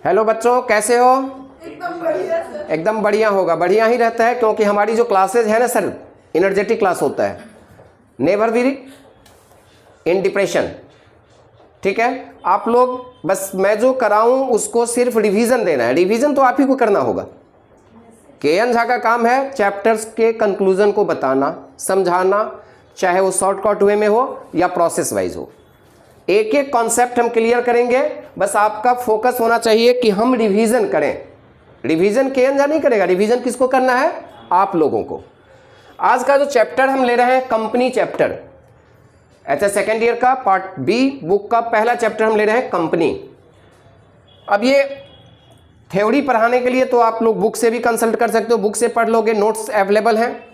Hello बच्चों, कैसे हो? एकदम बढ़िया सर। एकदम बढ़िया होगा, बढ़िया ही रहता है क्योंकि हमारी जो क्लासेज है ना सर, एनर्जेटिक क्लास होता है, नेवर बी इन डिप्रेशन। ठीक है, आप लोग बस मैं जो कराऊं उसको सिर्फ रिवीजन देना है। रिवीजन तो आप ही को करना होगा। के.एन. झा का काम है चैप्टर्स के कंक्लूजन को बताना, समझाना, चाहे वो शॉर्टकट वे में हो या प्रोसेस वाइज हो। एक एक कॉन्सेप्ट हम क्लियर करेंगे। बस आपका फोकस होना चाहिए कि हम रिवीजन करें। Revision K. N.. झा नहीं करेगा, रिवीजन किसको करना है? आप लोगों को। आज का जो चैप्टर हम ले रहे हैं कंपनी चैप्टर, अच्छा सेकेंड ईयर का पार्ट बी बुक का पहला चैप्टर हम ले रहे हैं कंपनी। अब ये थ्योरी पढ़ाने के लिए तो आप लोग बुक से भी कंसल्ट कर सकते हो, बुक से पढ़ लोगे, नोट्स अवेलेबल हैं।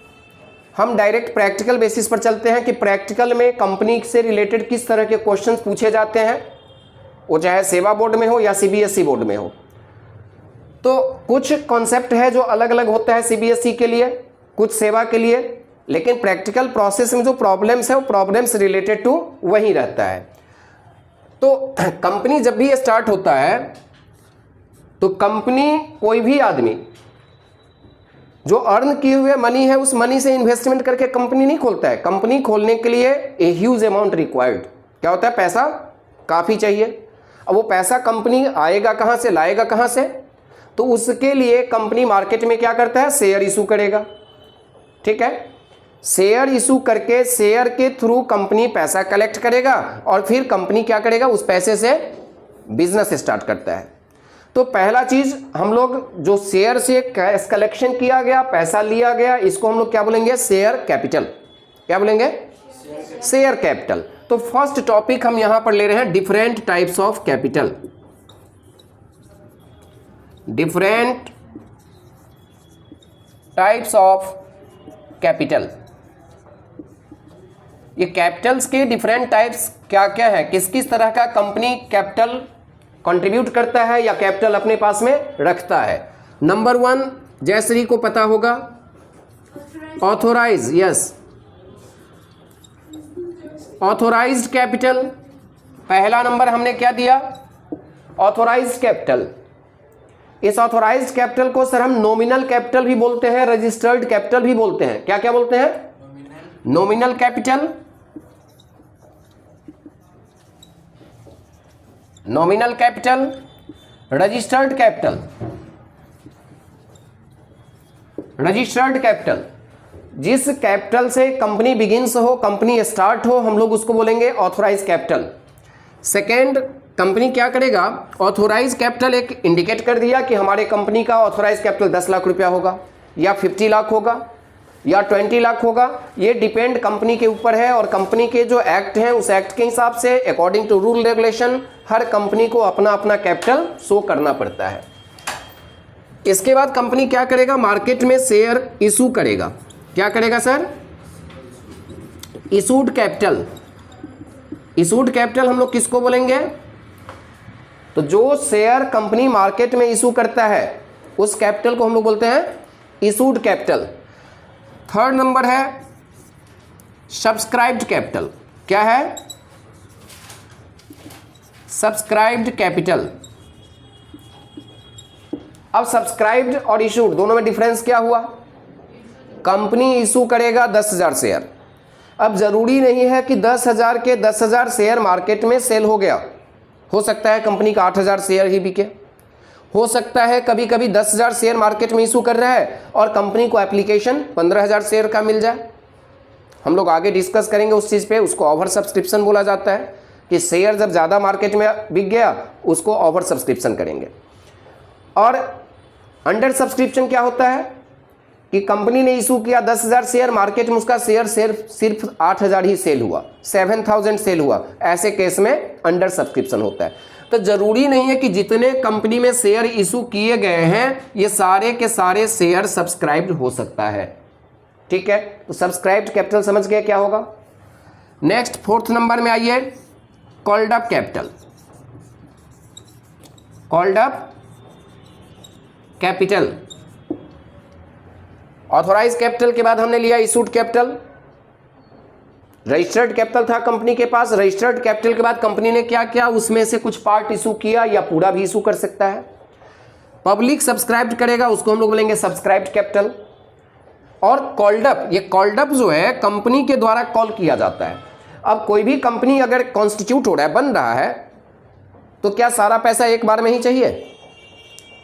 हम डायरेक्ट प्रैक्टिकल बेसिस पर चलते हैं कि प्रैक्टिकल में कंपनी से रिलेटेड किस तरह के क्वेश्चंस पूछे जाते हैं, वो चाहे सेवा बोर्ड में हो या सीबीएसई बोर्ड में हो। तो कुछ कॉन्सेप्ट है जो अलग अलग होता है सीबीएसई के लिए, कुछ सेवा के लिए, लेकिन प्रैक्टिकल प्रोसेस में जो प्रॉब्लम्स है वो प्रॉब्लम्स रिलेटेड टू वही रहता है। तो कंपनी जब भी स्टार्ट होता है तो कंपनी कोई भी आदमी जो अर्न किए हुए मनी है उस मनी से इन्वेस्टमेंट करके कंपनी नहीं खोलता है। कंपनी खोलने के लिए ए ह्यूज अमाउंट रिक्वायर्ड, क्या होता है? पैसा काफ़ी चाहिए। अब वो पैसा कंपनी आएगा कहाँ से, लाएगा कहाँ से? तो उसके लिए कंपनी मार्केट में क्या करता है? शेयर इशू करेगा। ठीक है, शेयर इशू करके शेयर के थ्रू कंपनी पैसा कलेक्ट करेगा और फिर कंपनी क्या करेगा? उस पैसे से बिजनेस स्टार्ट करता है। तो पहला चीज हम लोग जो शेयर से कैश कलेक्शन किया गया, पैसा लिया गया, इसको हम लोग क्या बोलेंगे? Share capital. क्या बोलेंगे? Share capital. तो फर्स्ट टॉपिक हम यहां पर ले रहे हैं different types of capital. Different types of capital. ये कैपिटल्स के डिफरेंट टाइप्स क्या क्या है, किस किस तरह का कंपनी कैपिटल कंट्रीब्यूट करता है या कैपिटल अपने पास में रखता है। नंबर 1 जयश्री को पता होगा, ऑथोराइज। Yes, authorised capital. पहला नंबर हमने क्या दिया? Authorised capital. इस ऑथोराइज्ड कैपिटल को सर हम नॉमिनल कैपिटल भी बोलते हैं, रजिस्टर्ड कैपिटल भी बोलते हैं। क्या क्या बोलते हैं? Nominal capital, nominal capital, registered capital. Registered capital, जिस कैपिटल से कंपनी बिगिंस हो, कंपनी स्टार्ट हो, हम लोग उसको बोलेंगे ऑथोराइज कैपिटल। सेकेंड, कंपनी क्या करेगा? ऑथोराइज कैपिटल एक इंडिकेट कर दिया कि हमारे कंपनी का ऑथोराइज कैपिटल 10 लाख रुपया होगा या 50 लाख होगा या 20 लाख होगा। ये डिपेंड कंपनी के ऊपर है और कंपनी के जो एक्ट हैं उस एक्ट के हिसाब से अकॉर्डिंग टू रूल रेगुलेशन हर कंपनी को अपना अपना कैपिटल शो करना पड़ता है। इसके बाद कंपनी क्या करेगा? मार्केट में शेयर इशू करेगा। क्या करेगा sir? Issued capital. Issued capital हम लोग किसको बोलेंगे? तो जो शेयर कंपनी मार्केट में इशू करता है उस कैपिटल को हम लोग बोलते हैं इशूड कैपिटल। थर्ड नंबर है सब्सक्राइब्ड कैपिटल। क्या है? Subscribed capital. अब सब्सक्राइब्ड और इशूड दोनों में डिफरेंस क्या हुआ? कंपनी इशू करेगा 10,000 शेयर। अब जरूरी नहीं है कि 10,000 के 10,000 शेयर मार्केट में सेल हो गया। हो सकता है कंपनी का 8,000 शेयर ही बिके। हो सकता है कभी कभी 10,000 शेयर मार्केट में इशू कर रहा है और कंपनी को एप्लीकेशन 15,000 शेयर का मिल जाए। हम लोग आगे डिस्कस करेंगे उस चीज़ पे। उसको ओवर सब्सक्रिप्शन बोला जाता है कि शेयर जब ज़्यादा मार्केट में बिक गया उसको ओवर सब्सक्रिप्शन करेंगे। और अंडर सब्सक्रिप्शन क्या होता है कि कंपनी ने इशू किया 10,000 शेयर, मार्केट में उसका शेयर सिर्फ 8,000 ही सेल हुआ, 7,000 सेल हुआ। ऐसे केस में अंडर सब्सक्रिप्शन होता है। तो जरूरी नहीं है कि जितने कंपनी में शेयर इशू किए गए हैं ये सारे के सारे शेयर सब्सक्राइब्ड हो सकता है। ठीक है, तो सब्सक्राइब्ड कैपिटल समझ गए क्या होगा। नेक्स्ट फोर्थ नंबर में आइए, called up capital. Called up capital. Authorise capital के बाद हमने लिया इशूड कैपिटल। रजिस्टर्ड कैपिटल था कंपनी के पास। रजिस्टर्ड कैपिटल के बाद कंपनी ने क्या किया? उसमें से कुछ पार्ट इशू किया या पूरा भी इशू कर सकता है। पब्लिक सब्सक्राइब करेगा उसको हम लोग बोलेंगे सब्सक्राइब्ड कैपिटल। और कॉल्ड अप, ये कॉल्ड अप जो है कंपनी के द्वारा कॉल किया जाता है। अब कोई भी कंपनी अगर कॉन्स्टिट्यूट हो रहा है, बन रहा है, तो क्या सारा पैसा एक बार में ही चाहिए?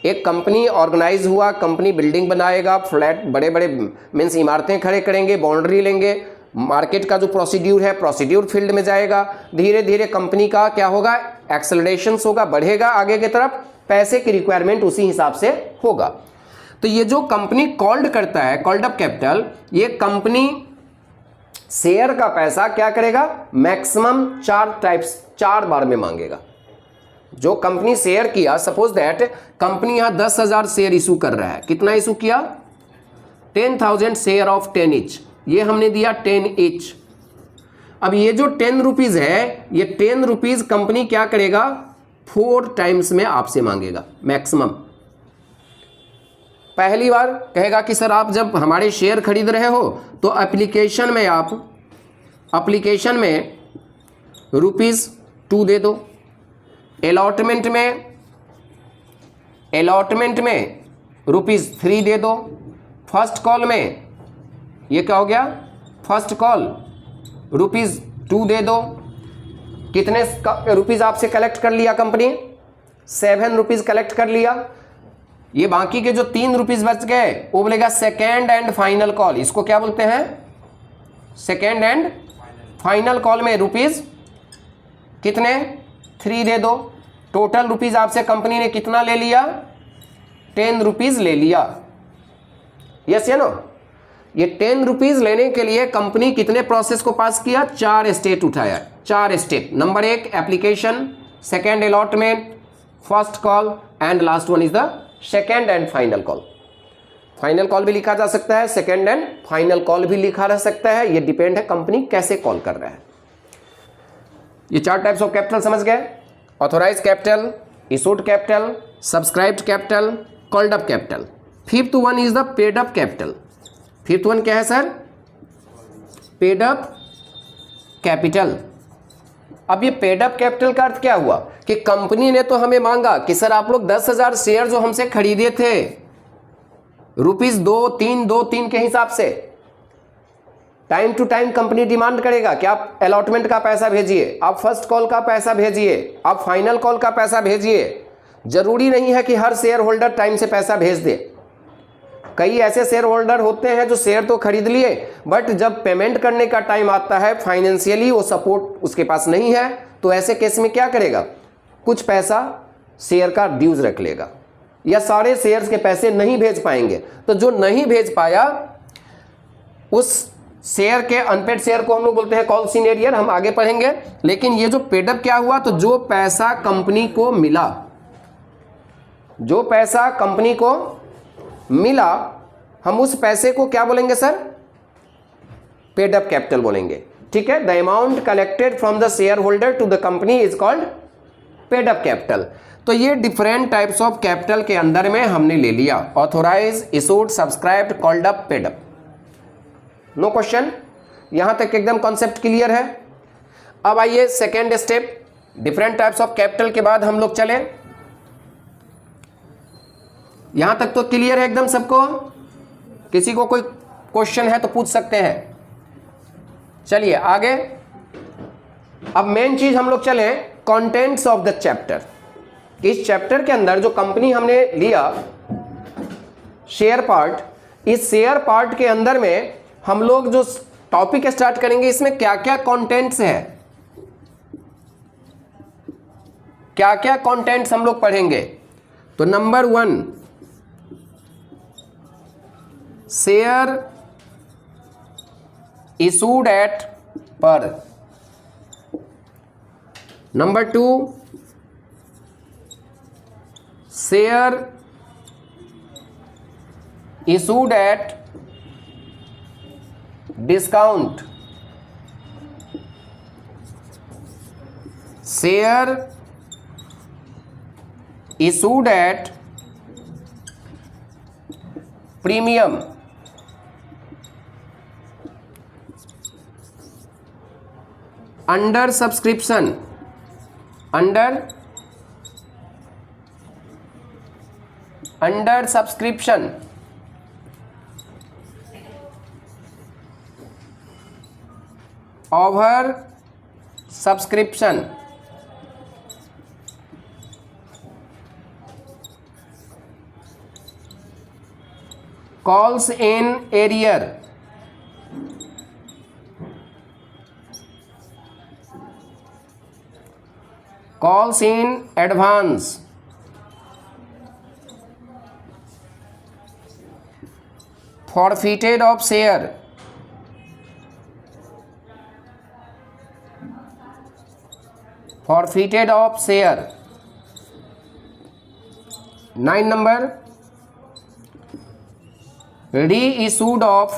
एक कंपनी ऑर्गेनाइज हुआ, कंपनी बिल्डिंग बनाएगा, फ्लैट बड़े बड़े मीन्स इमारतें खड़े करेंगे, बाउंड्री लेंगे, मार्केट का जो प्रोसीड्यूर है प्रोसीड्यूर फील्ड में जाएगा, धीरे धीरे कंपनी का क्या होगा, एक्सेलरेशन होगा, बढ़ेगा आगे की तरफ, पैसे की रिक्वायरमेंट उसी हिसाब से होगा। तो ये जो कंपनी कॉल्ड करता है, कॉल्ड अप कैपिटल, ये कंपनी शेयर का पैसा क्या करेगा, मैक्सिमम 4 बार में मांगेगा। जो कंपनी शेयर किया, सपोज दैट कंपनी यहां 10,000 शेयर इशू कर रहा है, कितना इशू किया, 10,000 शेयर ऑफ 10 ईच, ये हमने दिया 10 ईच। अब ये जो 10 रुपीज है, ये 10 रुपीज कंपनी क्या करेगा, 4 टाइम्स में आपसे मांगेगा मैक्सिमम। पहली बार कहेगा कि सर आप जब हमारे शेयर खरीद रहे हो तो एप्लीकेशन में आप एप्लीकेशन में ₹2 दे दो, अलॉटमेंट में ₹3 दे दो, फर्स्ट कॉल में ये क्या हो गया, फर्स्ट कॉल ₹2 दे दो। कितने रुपीज़ आपसे कलेक्ट कर लिया कंपनी, 7 रुपीज़ कलेक्ट कर लिया। ये बाकी के जो 3 रुपीज़ बच गए वो बोलेगा सेकेंड एंड फाइनल कॉल, इसको क्या बोलते हैं, सेकेंड एंड फाइनल कॉल में रुपीज़ कितने, 3 दे दो। टोटल रुपीज़ आपसे कंपनी ने कितना ले लिया, 10 रुपीज़ ले लिया। यस या नो? ये 10 रुपीज़ लेने के लिए कंपनी कितने प्रोसेस को पास किया, 4 स्टेप उठाया, 4 step. Number 1 application, second allotment, first call and last one is the second and final call. Final call भी लिखा जा सकता है, सेकेंड एंड फाइनल कॉल भी लिखा रह सकता है, ये डिपेंड है कंपनी कैसे कॉल कर रहा है। ये 4 टाइप्स ऑफ कैपिटल समझ गए, authorise capital, issued capital, subscribed capital, called up capital. Fifth one is the paid up capital. Fifth one क्या है सर, पेड अप कैपिटल। अब ये पेड अप कैपिटल का अर्थ क्या हुआ कि कंपनी ने तो हमें मांगा कि सर आप लोग 10,000 शेयर जो हमसे खरीदे थे ₹2-3 के हिसाब से, time to time company demand करेगा कि आप अलॉटमेंट का पैसा भेजिए, आप फर्स्ट कॉल का पैसा भेजिए, आप फाइनल कॉल का पैसा भेजिए। जरूरी नहीं है कि हर शेयर होल्डर टाइम से पैसा भेज दे। कई ऐसे शेयर होल्डर होते हैं जो शेयर तो खरीद लिए बट जब पेमेंट करने का टाइम आता है फाइनेंशियली वो सपोर्ट उसके पास नहीं है, तो ऐसे केस में क्या करेगा, कुछ पैसा शेयर का ड्यूज रख लेगा या सारे शेयर्स के पैसे नहीं भेज पाएंगे। तो जो नहीं भेज पाया उस शेयर के अनपेड शेयर को हम लोग बोलते हैं कॉल सिनेरियर, हम आगे पढ़ेंगे। लेकिन ये जो पेडअप क्या हुआ, तो जो पैसा कंपनी को मिला, जो पैसा कंपनी को मिला, हम उस पैसे को क्या बोलेंगे सर, पेड अप कैपिटल बोलेंगे। ठीक है, the amount collected from the share holder to the company is called paid up capital. तो ये डिफरेंट टाइप्स ऑफ कैपिटल के अंदर में हमने ले लिया, authorise, issued, subscribed, called up, paid up. No question, यहां तक एकदम कॉन्सेप्ट क्लियर है। अब आइए second step, different types of capital के बाद हम लोग चले। यहां तक तो क्लियर है एकदम सबको, किसी को कोई क्वेश्चन है तो पूछ सकते हैं। चलिए आगे, अब मेन चीज हम लोग चले कंटेंट्स ऑफ द चैप्टर। इस चैप्टर के अंदर जो कंपनी हमने लिया शेयर पार्ट, इस शेयर पार्ट के अंदर में हम लोग जो टॉपिक स्टार्ट करेंगे इसमें क्या क्या कंटेंट्स है, क्या क्या कंटेंट्स हम लोग पढ़ेंगे। तो नंबर 1 शेयर इशूड एट पर, number 2 share issued at discount, share issued at premium, under subscription, under subscription, over subscription, calls in arrear, calls in advance, forfeited of share, forfeited of share. 9 number, reissued of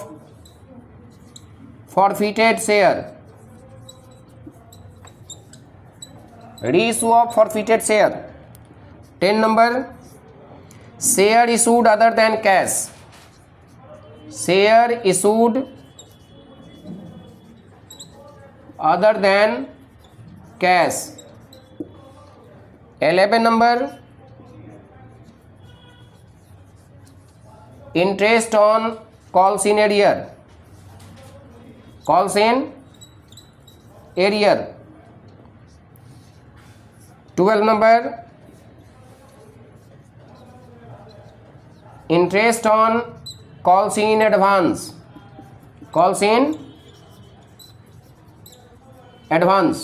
forfeited share, reissue of forfeited share. 10 number, share issued other than cash, share issued other than cash. 11 number, interest on calls in arrear, calls in arrear. 12 number, interest on calls in advance, calls in advance.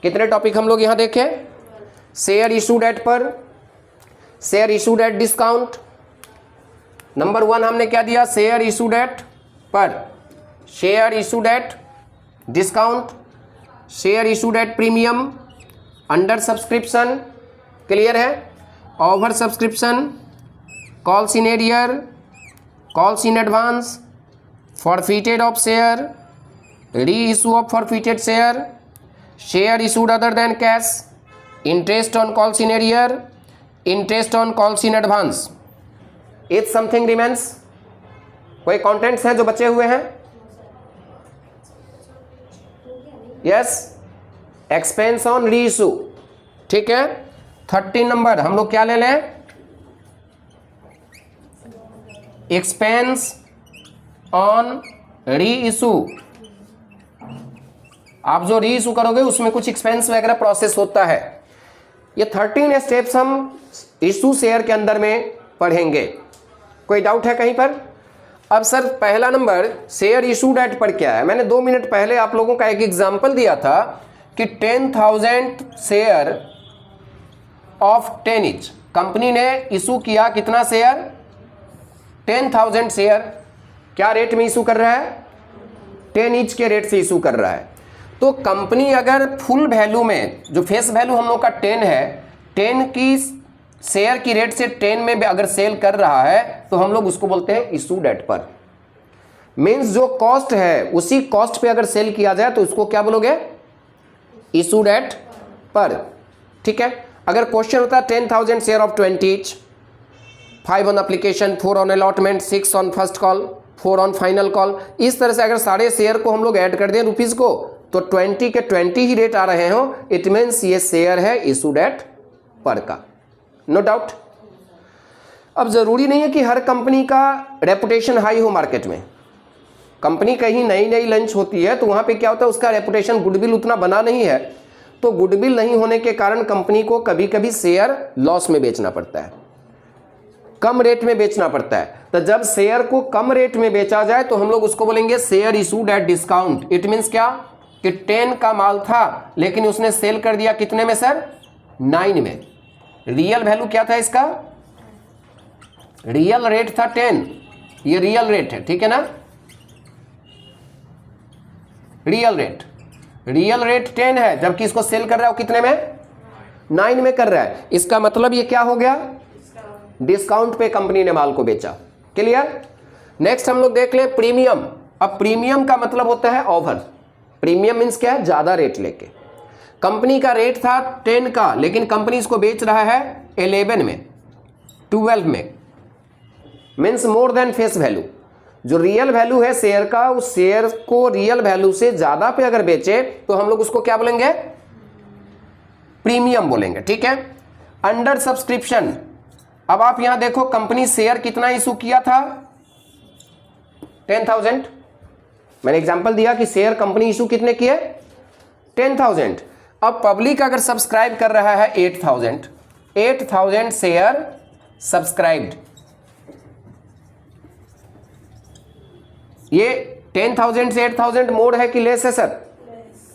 कितने topic हम लोग यहां देखे? Share issued at par, share issued at discount. Number 1 हमने क्या दिया? Share issued at par, share issued at discount, share issued at premium, under subscription, clear है, over subscription, calls in arrear, calls in advance, forfeited of share, reissue of forfeited share, share issued other than cash, interest on calls in arrear, interest on calls in advance. If something remains, कोई contents हैं जो बचे हुए हैं? Yes, expense on reissue. ठीक है. 13 number हम लोग क्या ले लें? एक्सपेंस ऑन री इशू. आप जो री इशू करोगे उसमें कुछ एक्सपेंस वगैरह प्रोसेस होता है. ये 13 स्टेप्स हम इशू शेयर के अंदर में पढ़ेंगे. कोई डाउट है कहीं पर? अब सर पहला नंबर शेयर इशूड एट पर क्या है? मैंने 2 मिनट पहले आप लोगों का एक एग्जांपल दिया था कि 10,000 शेयर ऑफ 10 ईच. कंपनी ने इशू किया कितना शेयर? 10,000 शेयर. क्या रेट में इशू कर रहा है? 10 ईच के रेट से इशू कर रहा है. तो कंपनी अगर फुल वैल्यू में, जो फेस वैल्यू हम लोग का 10 है, 10 की शेयर की रेट से 10 में भी अगर सेल कर रहा है तो हम लोग उसको बोलते हैं इशूड एट पर. मींस जो कॉस्ट है उसी कॉस्ट पे अगर सेल किया जाए तो उसको क्या बोलोगे? इशूड एट पर. ठीक है. अगर क्वेश्चन होता है 10,000 share of 20 each, 5 on application, 4 on allotment, 6 on first call, 4 on final call, इस तरह से अगर सारे शेयर को हम लोग ऐड कर दें रुपीज को तो 20 के 20 ही रेट आ रहे हो. इट मीन्स ये शेयर है इशूड एट पर का. No doubt. अब जरूरी नहीं है कि हर कंपनी का रेपुटेशन हाई हो मार्केट में. कंपनी कहीं नई नई लॉन्च होती है तो वहां पे क्या होता है, उसका रेपुटेशन गुडविल उतना बना नहीं है, तो गुडविल नहीं होने के कारण कंपनी को कभी कभी शेयर लॉस में बेचना पड़ता है, कम रेट में बेचना पड़ता है. तो जब शेयर को कम रेट में बेचा जाए तो हम लोग उसको बोलेंगे share issued at discount. It means क्या कि 10 का माल था लेकिन उसने सेल कर दिया कितने में सर? 9 में. रियल वैल्यू क्या था इसका? रियल रेट था 10. ये रियल रेट है, ठीक है ना? रियल रेट 10 है, जबकि इसको सेल कर रहा है कितने में? 9 में कर रहा है. इसका मतलब ये क्या हो गया? डिस्काउंट पे कंपनी ने माल को बेचा. क्लियर? नेक्स्ट हम लोग देख ले प्रीमियम. अब प्रीमियम का मतलब होता है ओवर. प्रीमियम मींस क्या है? ज्यादा रेट लेके. कंपनी का रेट था 10 का लेकिन कंपनी इसको बेच रहा है 11 में, 12 में. Means more than face value. जो रियल वैल्यू है शेयर का, उस शेयर को रियल वैल्यू से ज्यादा पे अगर बेचे तो हम लोग उसको क्या बोलेंगे? प्रीमियम बोलेंगे. ठीक है. Under subscription. अब आप यहां देखो कंपनी शेयर कितना इशू किया था, 10,000। मैंने एग्जांपल दिया कि शेयर कंपनी इशू कितने किए, 10,000। अब पब्लिक अगर सब्सक्राइब कर रहा है 8,000 शेयर सब्सक्राइब्ड, ये 10,000 से 8,000 मोर है कि लेस है सर,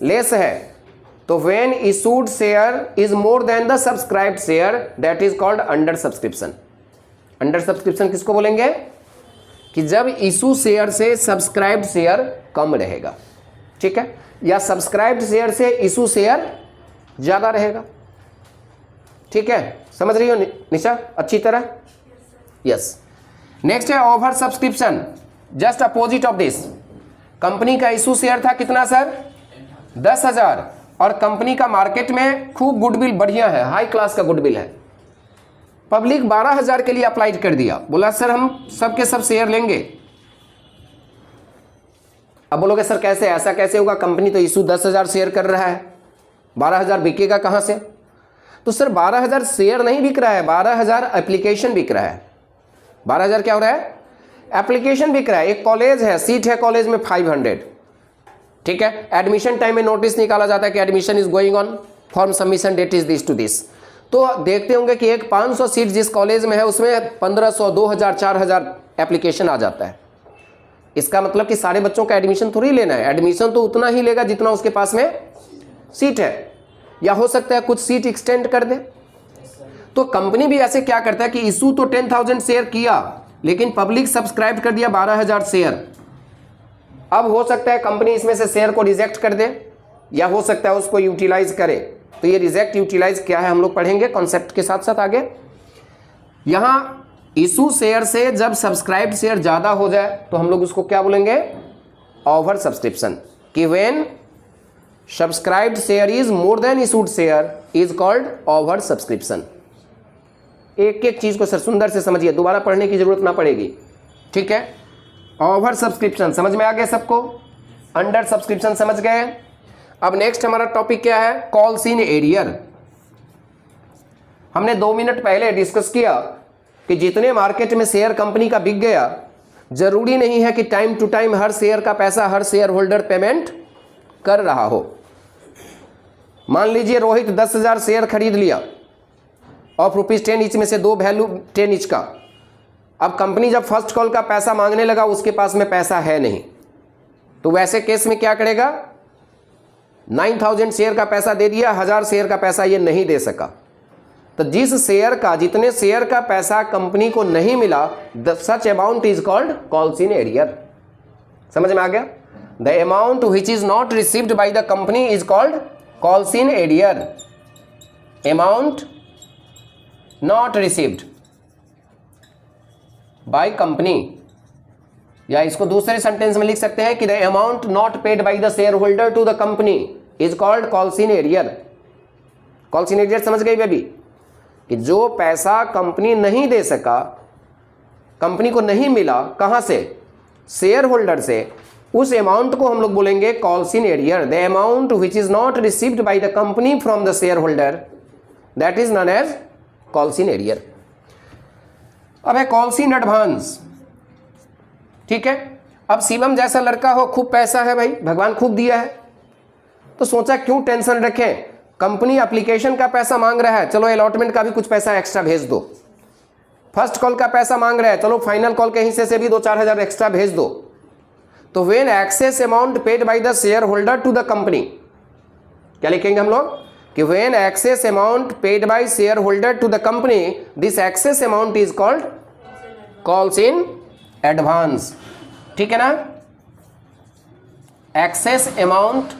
लेस है। तो when issued share is more than the subscribed share that is called under subscription. Under subscription किसको बोलेंगे, कि जब इशू शेयर से सब्सक्राइब्ड शेयर कम रहेगा, ठीक है, या सब्सक्राइब्ड शेयर से इशू शेयर ज्यादा रहेगा। ठीक है, समझ रही हो निशा अच्छी तरह? यस। नेक्स्ट है over subscription, just opposite of this. Company का इशू शेयर था कितना सर, 10,000, और कंपनी का मार्केट में खूब गुडविल बढ़िया है, हाई क्लास का गुडविल है। पब्लिक 12,000 के लिए अप्लाई कर दिया, बोला सर हम सबके सब शेयर लेंगे। अब बोलोगे सर कैसे, ऐसा कैसे होगा, कंपनी तो इशू 10,000 शेयर कर रहा है, 12,000 बिकेगा कहां से? तो सर 12,000 शेयर नहीं बिक रहा है, 12,000 एप्लीकेशन बिक रहा है। 12,000 क्या हो रहा है, एप्लीकेशन बिक रहा है। एक कॉलेज है, सीट है कॉलेज में 500, ठीक है, एडमिशन टाइम में नोटिस निकाला जाता है कि admission is going on, form submission date is this to this. तो देखते होंगे कि एक 500 सीट जिस कॉलेज में है उसमें 1,500, 2,000, 4,000 एप्लीकेशन आ जाता है। इसका मतलब कि सारे बच्चों का एडमिशन थोड़ी लेना है, एडमिशन तो उतना ही लेगा जितना उसके पास में सीट है, या हो सकता है कुछ सीट एक्सटेंड कर दे। तो कंपनी भी ऐसे क्या करता है कि इशू तो 10,000 शेयर किया, लेकिन पब्लिक सब्सक्राइब कर दिया 12,000 शेयर। अब हो सकता है कंपनी इसमें से शेयर को रिजेक्ट कर दे, या हो सकता है उसको यूटिलाइज करे। तो ये रिजेक्ट यूटिलाइज क्या है हम लोग पढ़ेंगे कॉन्सेप्ट के साथ साथ आगे। यहां इशू शेयर से जब सब्सक्राइब्ड शेयर ज्यादा हो जाए तो हम लोग उसको क्या बोलेंगे, ओवर सब्सक्रिप्शन। कि when subscribed share is more than issued share is called over subscription. एक एक चीज को सर सुंदर से समझिए, दोबारा पढ़ने की जरूरत ना पड़ेगी, ठीक है। ओवर सब्सक्रिप्शन समझ में आ गया सबको, अंडर सब्सक्रिप्शन समझ गए। अब नेक्स्ट हमारा टॉपिक क्या है, कॉल्स इन एरियर। हमने 2 मिनट पहले डिस्कस किया कि जितने मार्केट में शेयर कंपनी का बिक गया, जरूरी नहीं है कि टाइम टू टाइम हर शेयर का पैसा हर शेयर होल्डर पेमेंट कर रहा हो। मान लीजिए रोहित 10,000 शेयर खरीद लिया ऑफ ₹10 ईच में से 2 वैल्यू 10 ईच का। अब कंपनी जब फर्स्ट कॉल का पैसा मांगने लगा उसके पास में पैसा है नहीं, तो वैसे केस में क्या करेगा, 9,000 शेयर का पैसा दे दिया, 1,000 शेयर का पैसा ये नहीं दे सका। तो जिस शेयर का, जितने शेयर का पैसा कंपनी को नहीं मिला, such amount is called calls in arrear. समझ में आ गया? The amount which is not received by the company is called calls in arrear. Amount not received by company, या इसको दूसरे सेंटेंस में लिख सकते हैं कि the amount not paid by the share holder to the company is called calls in arrear. Calls in arrear समझ गई बेबी? कि जो पैसा कंपनी नहीं दे सका, कंपनी को नहीं मिला, कहां से, शेयर होल्डर से, उस अमाउंट को हम लोग बोलेंगे calls in arrear. The amount which is not received by the company from the share holder that is known as calls in arrear. अब है कॉल्स इन एडवांस, ठीक है। अब शिवम जैसा लड़का हो, खूब पैसा है भाई, भगवान खूब दिया है, तो सोचा क्यों टेंशन रखें, कंपनी एप्लीकेशन का पैसा मांग रहा है, चलो अलॉटमेंट का भी कुछ पैसा एक्स्ट्रा भेज दो। फर्स्ट कॉल का पैसा मांग रहा है, चलो फाइनल कॉल के हिस्से से भी 2-4 हज़ार एक्स्ट्रा भेज दो। तो when excess amount paid by the share holder to the company, क्या लिखेंगे हम लोग कि when excess amount paid by share holder to the company, this excess amount is called calls in advance. ठीक है ना? Excess amount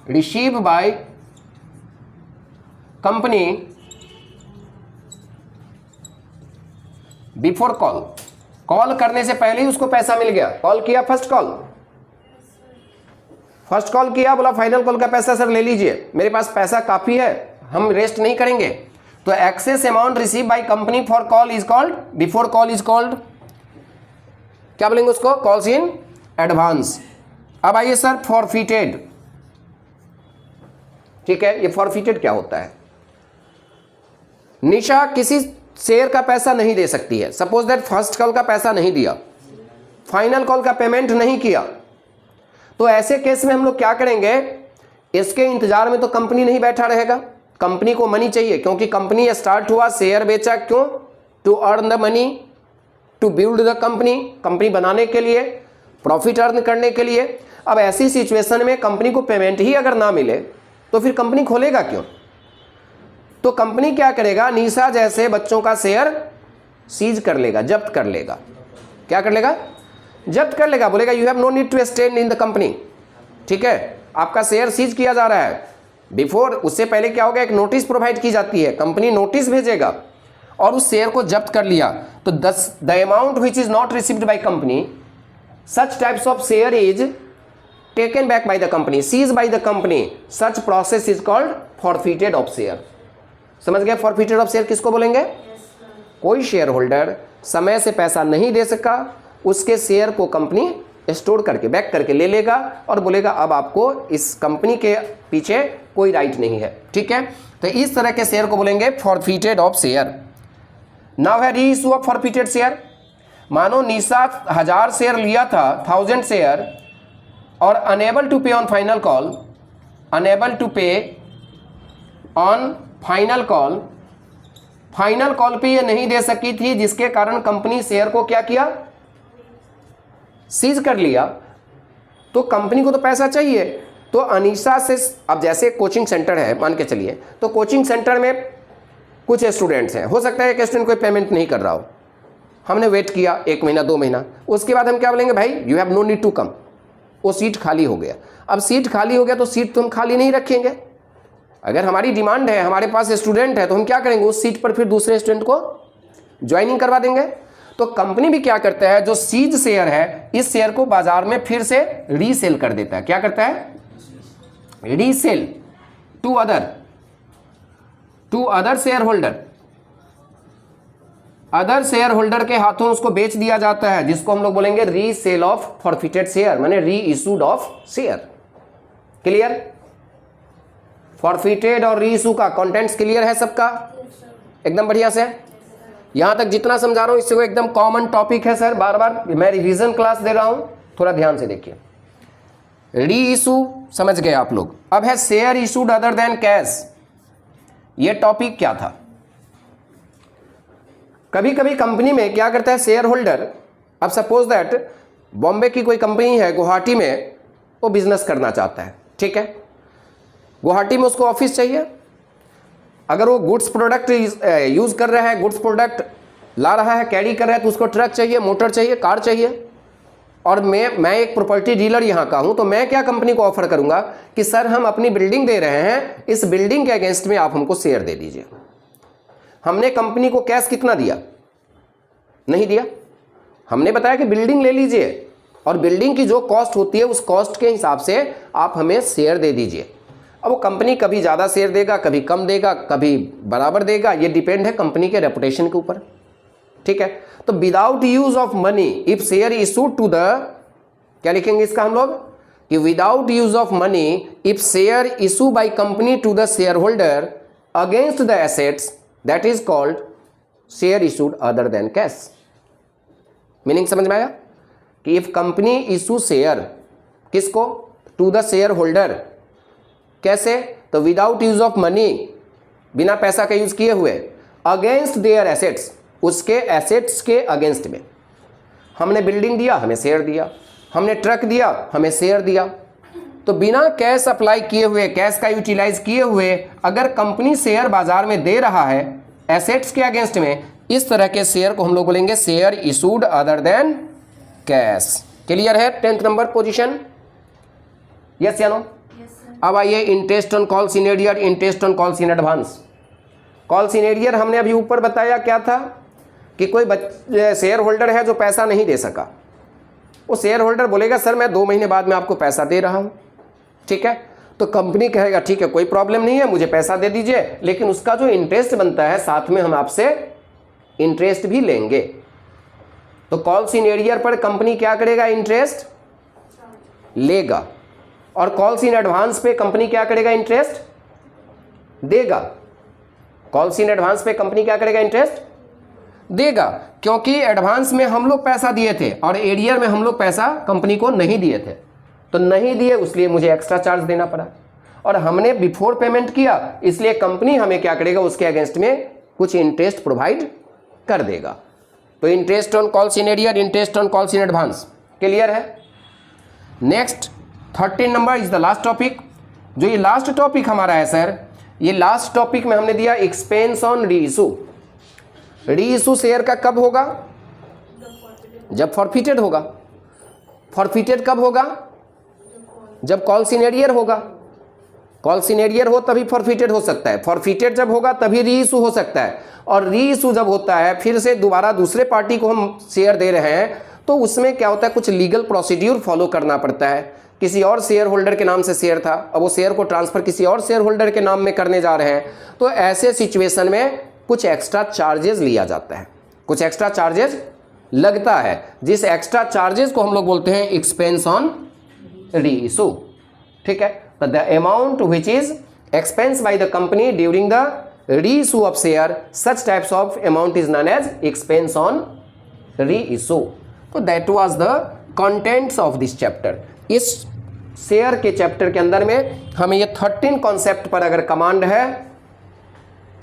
received by company before call, call करने से पहले ही उसको पैसा मिल गया। कॉल किया, फर्स्ट कॉल किया, बोला फाइनल कॉल का पैसा सर ले लीजिए, मेरे पास पैसा काफी है, हम रेस्ट नहीं करेंगे। तो excess amount receive by company for call is called, before call is called, क्या बोलेंगे उसको, कॉल्स इन एडवांस। अब आइए सर फॉरफिटेड, ठीक है। ये फॉरफिटेड क्या होता है? निशा किसी शेयर का पैसा नहीं दे सकती है। सपोज दैट फर्स्ट कॉल का पैसा नहीं दिया, फाइनल कॉल का पेमेंट नहीं किया, तो ऐसे केस में हम लोग क्या करेंगे, इसके इंतजार में तो कंपनी नहीं बैठा रहेगा, कंपनी को मनी चाहिए, क्योंकि कंपनी स्टार्ट हुआ, शेयर बेचा, क्यों? To earn the money, to build the company, company बनाने के लिए, प्रॉफिट अर्न करने के लिए। अब ऐसी सिचुएशन में कंपनी को पेमेंट ही अगर ना मिले तो फिर कंपनी खोलेगा क्यों? तो कंपनी क्या करेगा, निशा जैसे बच्चों का शेयर सीज कर लेगा, जब्त कर लेगा। क्या कर लेगा? जब्त कर लेगा। बोलेगा you have no need to stay in the company. ठीक है, आपका शेयर सीज किया जा रहा है। बिफोर, उससे पहले क्या होगा, एक नोटिस प्रोवाइड की जाती है, कंपनी नोटिस भेजेगा और उस शेयर को जब्त कर लिया तो the amount which is not received by company, such types of share is taken back by the company, seize by the company, such process is called forfeited of share. समझ गए? फॉरफिटेड ऑफ शेयर किसको बोलेंगे? कोई share holder समय से पैसा नहीं दे सका, उसके शेयर को कंपनी स्टोर करके बैक करके ले लेगा और बोलेगा अब आपको इस कंपनी के पीछे कोई राइट नहीं है। ठीक है, तो इस तरह के शेयर को बोलेंगे फॉरफिटेड ऑफ शेयर। नाउ है री इशू ऑफ फॉरफिटेड शेयर। मानो निशा 1000 शेयर लिया था, 1000 शेयर, और unable to pay on final call, unable to pay on final call, final call पे ये नहीं दे सकी थी, जिसके कारण कंपनी शेयर को क्या किया, सीज कर लिया। तो कंपनी को तो पैसा चाहिए, तो अनीशा से, अब जैसे कोचिंग सेंटर है मान के चलिए, तो कोचिंग सेंटर में कुछ स्टूडेंट्स हैं, हो सकता है एक स्टूडेंट कोई पेमेंट नहीं कर रहा हो, हमने वेट किया 1 महीना 2 महीना, उसके बाद हम क्या बोलेंगे, भाई you have no need to come, वो सीट खाली हो गया। अब सीट खाली हो गया तो सीट तो हम खाली नहीं रखेंगे, अगर हमारी डिमांड है, हमारे पास स्टूडेंट है, तो हम क्या करेंगे, उस सीट पर फिर दूसरे स्टूडेंट को ज्वाइनिंग करवा देंगे। तो कंपनी भी क्या करता है, जो सीज शेयर है, इस शेयर को बाजार में फिर से रीसेल कर देता है। क्या करता है? Resale to other share holder, other share holder के हाथों उसको बेच दिया जाता है, जिसको हम लोग बोलेंगे रीसेल ऑफ फॉरफिटेड शेयर, माने री issued of share. Clear? Forfeited और री इशू का कॉन्टेंट्स क्लियर है सबका? एकदम बढ़िया से। यहां तक जितना समझा रहा हूं इससे एकदम कॉमन टॉपिक है सर, बार बार मैं रिवीजन क्लास दे रहा हूं, थोड़ा ध्यान से देखिए। री इशू समझ गए आप लोग। अब है share issued other than cash. ये टॉपिक क्या था? कभी कभी कंपनी में क्या करता है शेयर होल्डर, अब सपोज दैट बॉम्बे की कोई कंपनी है, गुवाहाटी में वो बिजनेस करना चाहता है। ठीक है, गुवाहाटी में उसको ऑफिस चाहिए, अगर वो गुड्स प्रोडक्ट यूज कर रहा है, गुड्स प्रोडक्ट ला रहा है, कैरी कर रहा है, तो उसको ट्रक चाहिए, मोटर चाहिए, कार चाहिए, और मैं एक प्रॉपर्टी डीलर यहाँ का हूँ, तो मैं क्या कंपनी को ऑफर करूँगा कि सर हम अपनी बिल्डिंग दे रहे हैं, इस बिल्डिंग के अगेंस्ट में आप हमको शेयर दे दीजिए। हमने कंपनी को कैश कितना दिया? नहीं दिया, हमने बताया कि बिल्डिंग ले लीजिए और बिल्डिंग की जो कॉस्ट होती है उस कॉस्ट के हिसाब से आप हमें शेयर दे दीजिए। अब वो कंपनी कभी ज़्यादा शेयर देगा, कभी कम देगा, कभी बराबर देगा, ये डिपेंड है कंपनी के रेपुटेशन के ऊपर। ठीक है, तो without use of money if share issued to the, क्या लिखेंगे इसका हम लोग, कि without use of money if share issue by company to the share holder against the assets, that is called share issued other than cash. Meaning समझ में आया? कि इफ कंपनी इशू शेयर किसको, टू द शेयर होल्डर, कैसे, तो without use of money, बिना पैसा का यूज किए हुए, अगेंस्ट देयर एसेट्स, उसके एसेट्स के अगेंस्ट में। हमने बिल्डिंग दिया, हमें शेयर दिया, हमने ट्रक दिया, हमें शेयर दिया, तो बिना कैश अप्लाई किए हुए, कैश का यूटिलाइज किए हुए, अगर कंपनी शेयर बाजार में दे रहा है एसेट्स के अगेंस्ट में, इस तरह के शेयर को हम लोग बोलेंगे share issued other than cash. Clear है? 10th नंबर पोजीशन, यस या नो? अब आइए interest on calls in arrear, interest on calls in advance. Calls in arrear हमने अभी ऊपर बताया क्या था, कि कोई शेयर होल्डर है जो पैसा नहीं दे सका, वो शेयर होल्डर बोलेगा सर मैं 2 महीने बाद में आपको पैसा दे रहा हूँ। ठीक है, तो कंपनी कहेगा ठीक है कोई प्रॉब्लम नहीं है, मुझे पैसा दे दीजिए, लेकिन उसका जो इंटरेस्ट बनता है साथ में हम आपसे इंटरेस्ट भी लेंगे। तो कॉल्स इन एरियर पर कंपनी क्या करेगा, इंटरेस्ट लेगा, और कॉल्स इन एडवांस पे कंपनी क्या करेगा, इंटरेस्ट देगा। कॉल्स इन एडवांस पे कंपनी क्या करेगा, इंटरेस्ट देगा, क्योंकि एडवांस में हम लोग पैसा दिए थे और एरियर में हम लोग पैसा कंपनी को नहीं दिए थे, तो नहीं दिए इसलिए मुझे एक्स्ट्रा चार्ज देना पड़ा, और हमने बिफोर पेमेंट किया इसलिए कंपनी हमें क्या करेगा, उसके अगेंस्ट में कुछ इंटरेस्ट प्रोवाइड कर देगा। तो interest on calls in arrear, interest on calls in advance, clear है। Next 13 number is the last topic. जो ये लास्ट टॉपिक हमारा है सर, ये लास्ट टॉपिक में हमने दिया एक्सपेंस ऑन री इशू। री इशू शेयर का कब होगा, जब फॉरफिटेड होगा। फॉरफिटेड कब होगा, जब कॉल्स इन एरियर होगा। कॉल्स इन एरियर हो तभी फॉरफिटेड हो सकता है, फॉरफिटेड जब होगा तभी री इशू हो सकता है, और री इशू जब होता है फिर से दोबारा दूसरे पार्टी को हम शेयर दे रहे हैं, तो उसमें क्या होता है, कुछ लीगल प्रोसीड्यूर फॉलो करना पड़ता है। किसी और शेयर होल्डर के नाम से शेयर था, अब वो शेयर को ट्रांसफर किसी और शेयर होल्डर के नाम में करने जा रहे हैं, तो ऐसे सिचुएशन में कुछ एक्स्ट्रा चार्जेस लिया जाता है, कुछ एक्स्ट्रा चार्जेस लगता है, जिस एक्स्ट्रा चार्जेस को हम लोग बोलते हैं एक्सपेंस ऑन री इशू। ठीक है, तो the amount which is expense by the company during the reissue of share, such types of amount is known as expense on reissue. तो that was the contents of this chapter. इस share के chapter के अंदर में हमें ये 13 concept पर अगर कमांड है,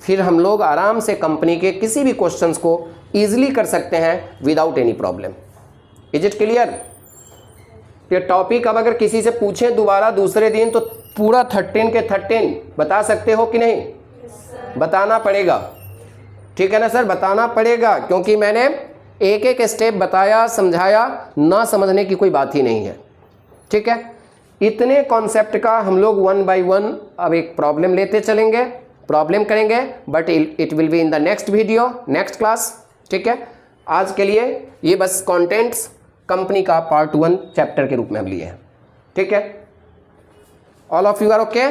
फिर हम लोग आराम से कंपनी के किसी भी क्वेश्चंस को इजीली कर सकते हैं without any problem. Is it clear? ये टॉपिक अब अगर किसी से पूछें दोबारा दूसरे दिन, तो पूरा 13 के 13 बता सकते हो कि नहीं? बताना पड़ेगा, ठीक है ना सर, बताना पड़ेगा, क्योंकि मैंने एक एक स्टेप बताया, समझाया, ना समझने की कोई बात ही नहीं है। ठीक है, इतने कॉन्सेप्ट का हम लोग 1 बाय 1 अब एक प्रॉब्लम लेते चलेंगे, प्रॉब्लम करेंगे, but it will be in the next video, next class. ठीक है, आज के लिए ये बस कंटेंट्स कंपनी का पार्ट 1 चैप्टर के रूप में हम लिए हैं। ठीक है, all of you are okay?